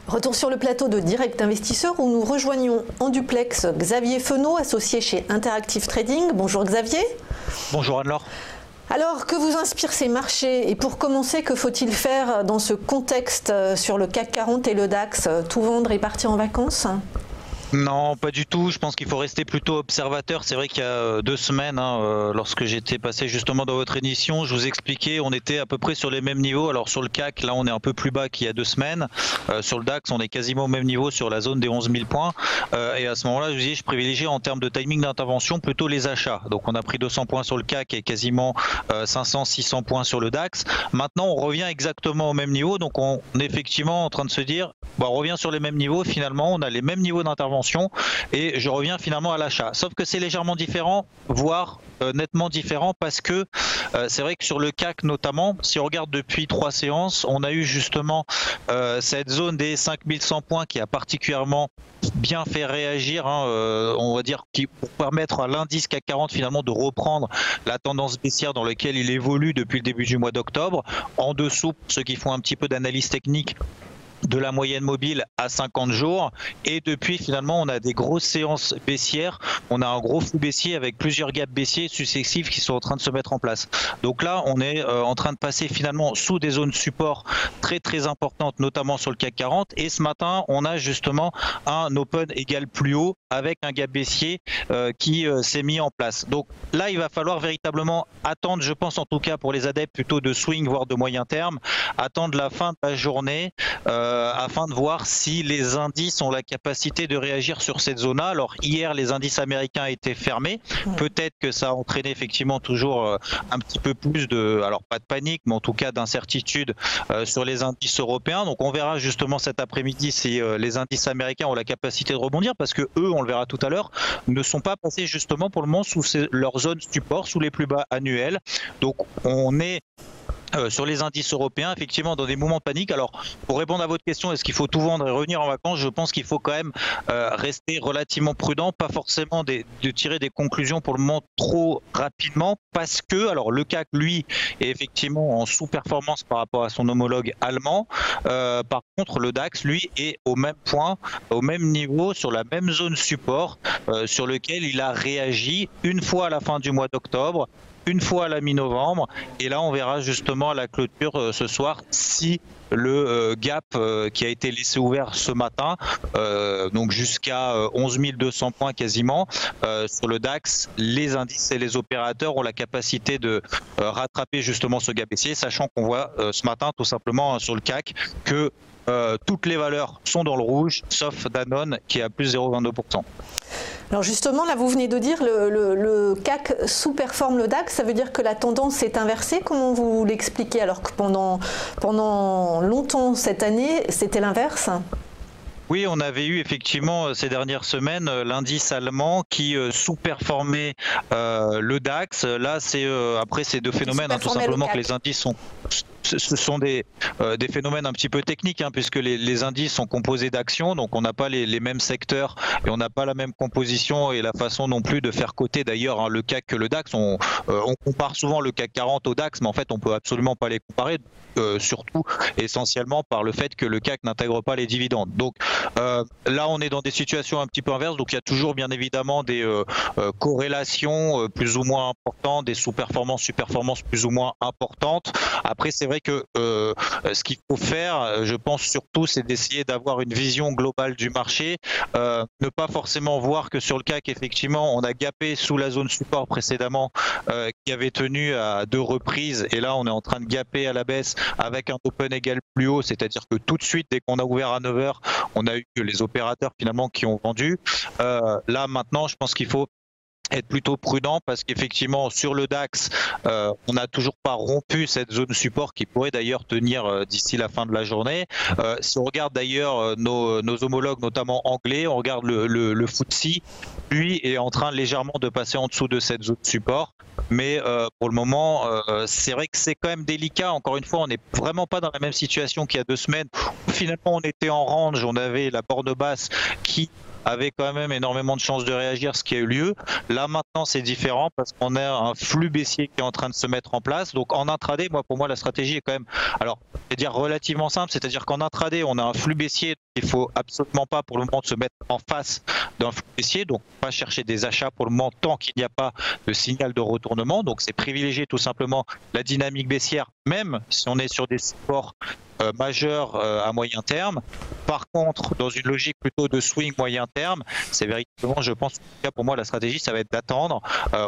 Retour sur le plateau de Direct Investisseur où nous rejoignons en duplex Xavier Fenot, associé chez Interactive Trading. Bonjour Xavier. Bonjour Anne-Laure. Alors, que vous inspirent ces marchés? Et pour commencer, que faut-il faire dans ce contexte sur le CAC 40 et le DAX? Tout vendre et partir en vacances? Non, pas du tout. Je pense qu'il faut rester plutôt observateur. C'est vrai qu'il y a 2 semaines, lorsque j'étais passé justement dans votre émission, je vous expliquais, on était à peu près sur les mêmes niveaux. Alors sur le CAC, là, on est un peu plus bas qu'il y a 2 semaines. Sur le DAX, on est quasiment au même niveau sur la zone des 11 000 points. Et à ce moment-là, je vous disais, je privilégiais en termes de timing d'intervention plutôt les achats. Donc on a pris 200 points sur le CAC et quasiment 500-600 points sur le DAX. Maintenant, on revient exactement au même niveau. Donc on est effectivement en train de se dire, on revient sur les mêmes niveaux. Finalement, on a les mêmes niveaux d'intervention. Et je reviens finalement à l'achat. Sauf que c'est légèrement différent, voire nettement différent, parce que c'est vrai que sur le CAC notamment, si on regarde depuis 3 séances, on a eu justement cette zone des 5100 points qui a particulièrement bien fait réagir, on va dire, pour permettre à l'indice CAC 40 finalement de reprendre la tendance baissière dans laquelle il évolue depuis le début du mois d'octobre. En dessous, pour ceux qui font un petit peu d'analyse technique, de la moyenne mobile à 50 jours, et depuis finalement on a des grosses séances baissières, on a un gros flou baissier avec plusieurs gaps baissiers successifs qui sont en train de se mettre en place. Donc là on est en train de passer finalement sous des zones support très très importantes, notamment sur le CAC 40, et ce matin on a justement un open égal plus haut avec un gap baissier qui s'est mis en place. Donc là il va falloir véritablement attendre, je pense en tout cas pour les adeptes plutôt de swing voire de moyen terme, attendre la fin de la journée afin de voir si les indices ont la capacité de réagir sur cette zone-là. Alors hier, les indices américains étaient fermés. Peut-être que ça a entraîné effectivement toujours un petit peu plus de, alors pas de panique, mais en tout cas d'incertitude sur les indices européens. Donc on verra justement cet après-midi si les indices américains ont la capacité de rebondir, parce que eux, on le verra tout à l'heure, ne sont pas passés justement pour le moment sous leur zone support, sous les plus bas annuels. Donc on est sur les indices européens, effectivement, dans des moments de panique. Alors, pour répondre à votre question, est-ce qu'il faut tout vendre et revenir en vacances? Je pense qu'il faut quand même rester relativement prudent, pas forcément de tirer des conclusions pour le moment trop rapidement, parce que, alors, le CAC, lui, est effectivement en sous-performance par rapport à son homologue allemand. Par contre, le DAX, lui, est au même point, au même niveau, sur la même zone support, sur lequel il a réagi une fois à la fin du mois d'octobre, une fois à la mi-novembre, et là on verra justement à la clôture ce soir si le gap qui a été laissé ouvert ce matin, donc jusqu'à 11 200 points quasiment, sur le DAX, les indices et les opérateurs ont la capacité de rattraper justement ce gap baissier, sachant qu'on voit ce matin tout simplement sur le CAC que toutes les valeurs sont dans le rouge, sauf Danone qui est à plus 0,22%. Alors justement, là vous venez de dire le CAC sous-performe le DAX, ça veut dire que la tendance est inversée. Comment vous l'expliquez alors que pendant longtemps cette année, c'était l'inverse? Oui, on avait eu effectivement ces dernières semaines l'indice allemand qui sous-performait le DAX. Là, c'est après ces 2 phénomènes, tout simplement que les indices sont... Ce sont des phénomènes un petit peu techniques, puisque les indices sont composés d'actions, donc on n'a pas les mêmes secteurs et on n'a pas la même composition et la façon non plus de faire coter d'ailleurs le CAC que le DAX. On compare souvent le CAC 40 au DAX, mais en fait on peut absolument pas les comparer, surtout essentiellement par le fait que le CAC n'intègre pas les dividendes. Donc là on est dans des situations un petit peu inverses, donc il y a toujours bien évidemment des corrélations plus ou moins importantes, des sous-performances, sous-performances plus ou moins importantes. Après c'est vrai que ce qu'il faut faire, je pense surtout, c'est d'essayer d'avoir une vision globale du marché, ne pas forcément voir que sur le CAC, effectivement, on a gapé sous la zone support précédemment, qui avait tenu à 2 reprises, et là, on est en train de gaper à la baisse avec un open égal plus haut, c'est-à-dire que tout de suite, dès qu'on a ouvert à 9h, on a eu que les opérateurs finalement qui ont vendu. Là, maintenant, je pense qu'il faut être plutôt prudent, parce qu'effectivement sur le DAX on n'a toujours pas rompu cette zone support qui pourrait d'ailleurs tenir d'ici la fin de la journée. Si on regarde d'ailleurs nos homologues notamment anglais, on regarde le FTSE, lui est en train légèrement de passer en dessous de cette zone support, mais pour le moment c'est vrai que c'est quand même délicat. Encore une fois, on n'est vraiment pas dans la même situation qu'il y a 2 semaines où finalement on était en range, on avait la borne basse qui avait quand même énormément de chances de réagir, ce qui a eu lieu. Là maintenant c'est différent parce qu'on a un flux baissier qui est en train de se mettre en place. Donc en intraday, pour moi la stratégie est quand même, alors je vais dire relativement simple, c'est-à-dire qu'en intraday on a un flux baissier, il faut absolument pas pour le moment se mettre en face d'un flux baissier, donc pas chercher des achats pour le moment tant qu'il n'y a pas de signal de retournement. Donc c'est privilégier tout simplement la dynamique baissière, même si on est sur des supports majeur à moyen terme. Par contre, dans une logique plutôt de swing moyen terme, c'est véritablement, je pense, en tout cas pour moi, la stratégie, ça va être d'attendre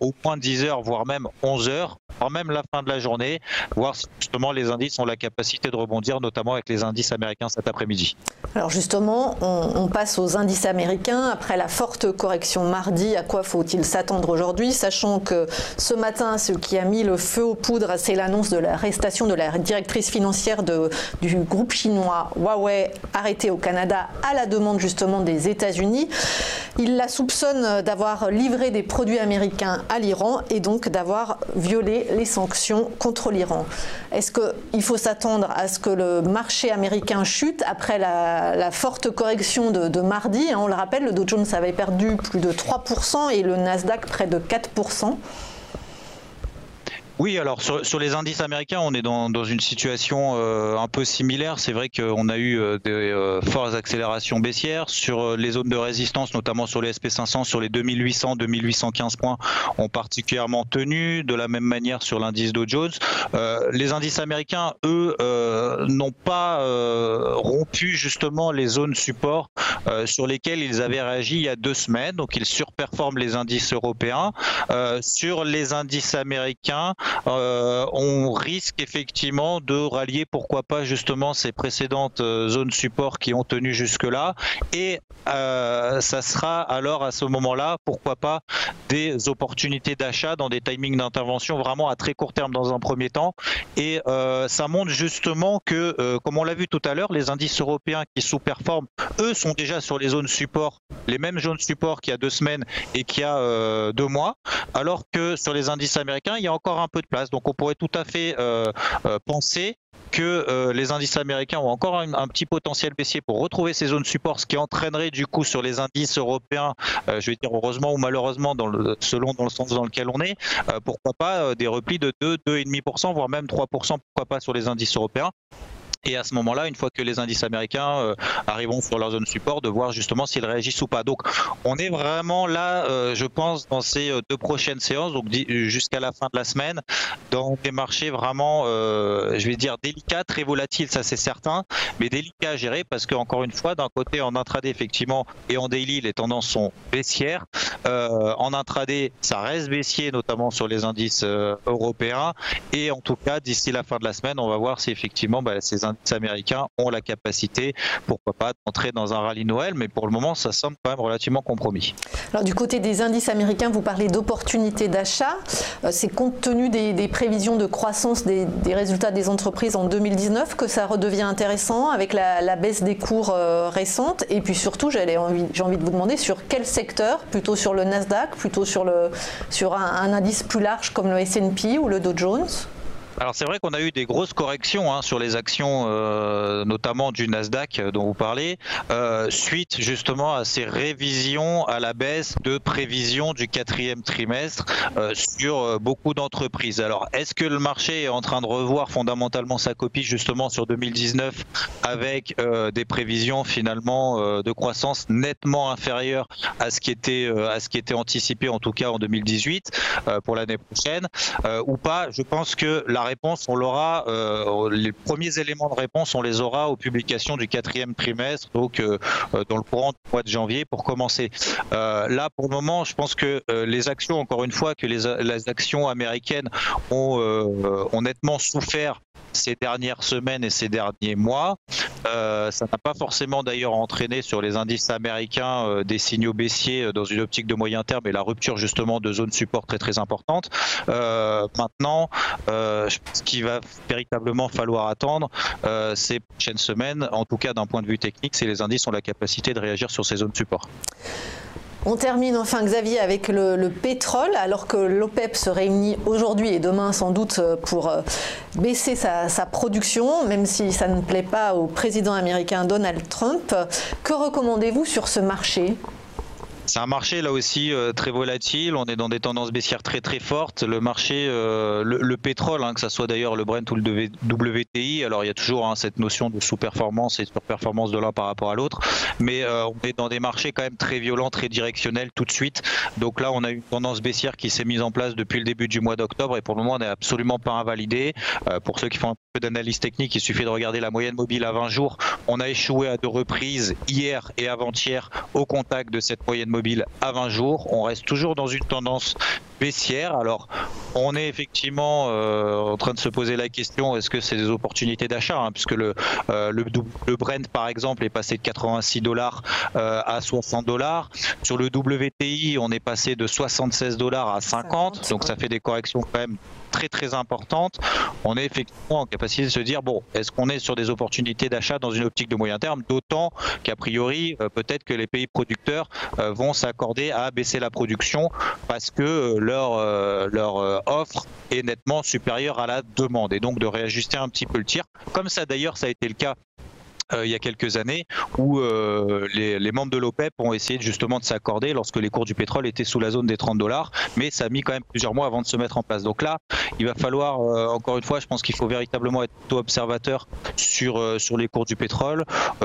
au moins 10 heures, voire même 11 heures, voire même la fin de la journée, voir si justement les indices ont la capacité de rebondir, notamment avec les indices américains cet après-midi. Alors justement, on passe aux indices américains. Après la forte correction mardi, à quoi faut-il s'attendre aujourd'hui, sachant que ce matin, ce qui a mis le feu aux poudres, c'est l'annonce de l'arrestation de la directrice financière du groupe chinois Huawei, arrêté au Canada à la demande justement des États-Unis. Il la soupçonne d'avoir livré des produits américains à l'Iran et donc d'avoir violé les sanctions contre l'Iran. Est-ce qu'il faut s'attendre à ce que le marché américain chute après la forte correction de mardi? On le rappelle, le Dow Jones avait perdu plus de 3% et le Nasdaq près de 4%. Oui, alors sur les indices américains, on est dans une situation un peu similaire. C'est vrai qu'on a eu des fortes accélérations baissières sur les zones de résistance, notamment sur les SP500, sur les 2800, 2815 points ont particulièrement tenu. De la même manière sur l'indice Dow Jones. Les indices américains, eux, n'ont pas rompu justement les zones support sur lesquelles ils avaient réagi il y a 2 semaines. Donc ils surperforment les indices européens. Sur les indices américains, on risque effectivement de rallier, pourquoi pas, justement ces précédentes zones support qui ont tenu jusque-là, et ça sera alors à ce moment-là, pourquoi pas, des opportunités d'achat dans des timings d'intervention vraiment à très court terme dans un premier temps. Et ça montre justement que, comme on l'a vu tout à l'heure, les indices européens qui sous-performent, eux, sont déjà sur les zones support, les mêmes zones support qu'il y a 2 semaines et qu'il y a 2 mois, alors que sur les indices américains, il y a encore un peu de place. Donc on pourrait tout à fait penser que les indices américains ont encore un petit potentiel baissier pour retrouver ces zones support, ce qui entraînerait du coup sur les indices européens, je vais dire heureusement ou malheureusement, selon dans le sens dans lequel on est, pourquoi pas des replis de 2, 2,5%, voire même 3%, pourquoi pas sur les indices européens. Et à ce moment-là, une fois que les indices américains arriveront sur leur zone support, de voir justement s'ils réagissent ou pas. Donc on est vraiment là, je pense, dans ces 2 prochaines séances, donc jusqu'à la fin de la semaine, dans des marchés vraiment, je vais dire, délicats, très volatiles, ça c'est certain, mais délicats à gérer parce que, encore une fois, d'un côté en intraday effectivement et en daily, les tendances sont baissières. En intraday, ça reste baissier, notamment sur les indices européens. Et en tout cas, d'ici la fin de la semaine, on va voir si effectivement ces indices américains ont la capacité, pourquoi pas, d'entrer dans un rallye Noël, mais pour le moment ça semble quand même relativement compromis. Alors du côté des indices américains, vous parlez d'opportunités d'achat. C'est compte tenu des prévisions de croissance des résultats des entreprises en 2019 que ça redevient intéressant avec la baisse des cours récente. Et puis surtout, j'ai envie de vous demander sur quel secteur, plutôt sur le Nasdaq, plutôt sur un indice plus large comme le S&P ou le Dow Jones? Alors c'est vrai qu'on a eu des grosses corrections sur les actions, notamment du Nasdaq dont vous parlez, suite justement à ces révisions à la baisse de prévision du 4e trimestre sur beaucoup d'entreprises. Alors est-ce que le marché est en train de revoir fondamentalement sa copie justement sur 2019 avec des prévisions finalement de croissance nettement inférieures à ce qui était anticipé, en tout cas en 2018 pour l'année prochaine, ou pas? Je pense que la réponse, on l'aura, les premiers éléments de réponse, on les aura aux publications du 4e trimestre, donc dans le courant du mois de janvier pour commencer. Là, pour le moment, je pense que les actions, encore une fois, que les actions américaines ont nettement souffert ces dernières semaines et ces derniers mois. Ça n'a pas forcément d'ailleurs entraîné sur les indices américains des signaux baissiers dans une optique de moyen terme et la rupture justement de zones support très très importantes. Maintenant, je pense qu'il va véritablement falloir attendre ces prochaines semaines, en tout cas d'un point de vue technique, si les indices ont la capacité de réagir sur ces zones support. On termine enfin, Xavier, avec le pétrole, alors que l'OPEP se réunit aujourd'hui et demain sans doute pour baisser sa production, même si ça ne plaît pas au président américain Donald Trump. Que recommandez-vous sur ce marché ? C'est un marché là aussi très volatile, on est dans des tendances baissières très très fortes. Le marché, le pétrole, que ce soit d'ailleurs le Brent ou le WTI, alors il y a toujours cette notion de sous-performance et de surperformance de l'un par rapport à l'autre, mais on est dans des marchés quand même très violents, très directionnels tout de suite. Donc là on a une tendance baissière qui s'est mise en place depuis le début du mois d'octobre et pour le moment on n'est absolument pas invalidé. Pour ceux qui font un peu d'analyse technique, il suffit de regarder la moyenne mobile à 20 jours. On a échoué à 2 reprises hier et avant-hier au contact de cette moyenne mobile à 20 jours. On reste toujours dans une tendance baissière. Alors, on est effectivement en train de se poser la question, est-ce que c'est des opportunités d'achat, puisque le Brent, par exemple, est passé de 86 $ à 60 $. Sur le WTI, on est passé de 76 $ à 50, donc ça fait des corrections quand même très très importantes. On est effectivement en capacité de se dire, bon, est-ce qu'on est sur des opportunités d'achat dans une optique de moyen terme, d'autant qu'a priori, peut-être que les pays producteurs vont s'accorder à baisser la production parce que leur offre est nettement supérieure à la demande et donc de réajuster un petit peu le tir. Comme ça d'ailleurs, ça a été le cas il y a quelques années où les membres de l'OPEP ont essayé justement de s'accorder lorsque les cours du pétrole étaient sous la zone des 30 $, mais ça a mis quand même plusieurs mois avant de se mettre en place. Donc là, il va falloir, encore une fois, je pense qu'il faut véritablement être plutôt observateur sur les cours du pétrole.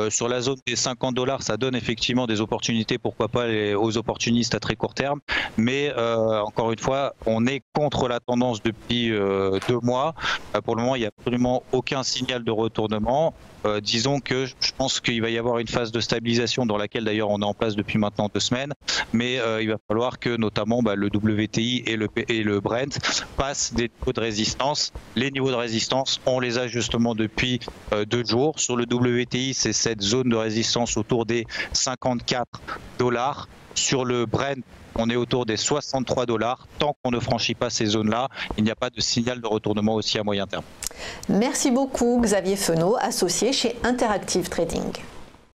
Sur la zone des 50 $, ça donne effectivement des opportunités, pourquoi pas aux opportunistes à très court terme, mais encore une fois, on est contre la tendance depuis 2 mois. Pour le moment, il n'y a absolument aucun signal de retournement. Disons que je pense qu'il va y avoir une phase de stabilisation dans laquelle d'ailleurs on est en place depuis maintenant 2 semaines, mais il va falloir que notamment le WTI et le Brent passent des niveaux de résistance. Les niveaux de résistance, on les a justement depuis 2 jours. Sur le WTI, c'est cette zone de résistance autour des 54 $. Sur le Brent, on est autour des 63 $. Tant qu'on ne franchit pas ces zones-là, il n'y a pas de signal de retournement aussi à moyen terme. Merci beaucoup Xavier Fenot, associé chez Interactive Trading.